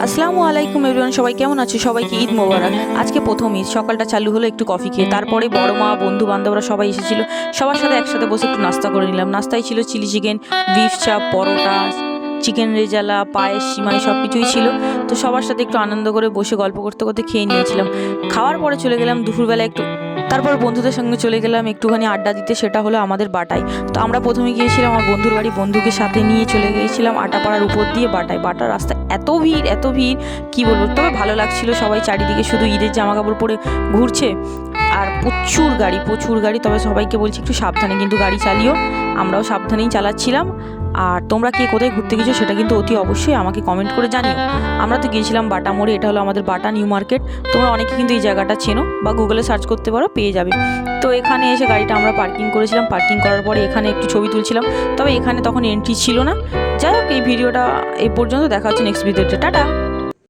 আসসালামু আলাইকুম এভরিওয়ান, সবাই কেমন আছো? সবাইকে ঈদ মোবারক। আজকে প্রথম ঈদ, সকালটা চালু হলো একটু কফি খেয়ে, তারপরে বড় মা, বন্ধু বান্ধবরা সবাই এসেছিল। সবার সাথে একসাথে বসে একটু নাস্তা করে নিলাম। নাস্তায় ছিল চিলি চিকেন, বিফ চাপ, পরোটা, চিকেন রেজালা, পায়েস, সিমাই সব কিছুই ছিল। তো সবার সাথে একটু আনন্দ করে বসে গল্প করতে করতে খেয়ে নিয়েছিলাম। খাওয়ার পরে চলে গেলাম দুপুরবেলা একটু, তারপর বন্ধুদের সঙ্গে চলে গেলাম একটুখানি আড্ডা দিতে। সেটা হলো আমাদের বাটায়। তো আমরা প্রথমে গিয়েছিলাম আমার বন্ধুর বাড়ি, বন্ধুকে সাথে নিয়ে চলে গিয়েছিলাম আটাপাড়ার উপর দিয়ে বাটায়। বাটার রাস্তা এত ভিড় কী বলবো। তবে ভালো লাগছিল, সবাই চারিদিকে শুধু ঈদের জামা কাপড় পরে ঘুরছে আর প্রচুর গাড়ি। তবে সবাইকে বলছি একটু সাবধানে কিন্তু গাড়ি চালিও। আমরাও সাবধানেই চালাচ্ছিলাম। আর তোমরা কে কোথায় ঘুরতে গেছো সেটা কিন্তু অতি অবশ্যই আমাকে কমেন্ট করে জানিও। আমরা তো গিয়েছিলাম বাটা মোড়ে, এটা হলো আমাদের বাটা নিউ মার্কেট। তোমরা অনেকে কিন্তু এই জায়গাটা চেনো বা গুগলে সার্চ করতে পারো, পেয়ে যাবে। তো এখানে এসে গাড়িটা আমরা পার্কিং করেছিলাম। পার্কিং করার পরে এখানে একটু ছবি তুলছিলাম। তবে এখানে তখন এন্ট্রি ছিল না। যাই হোক, এই ভিডিওটা এই পর্যন্ত। দেখা হচ্ছে নেক্সট ভিডিওতে। টাটা।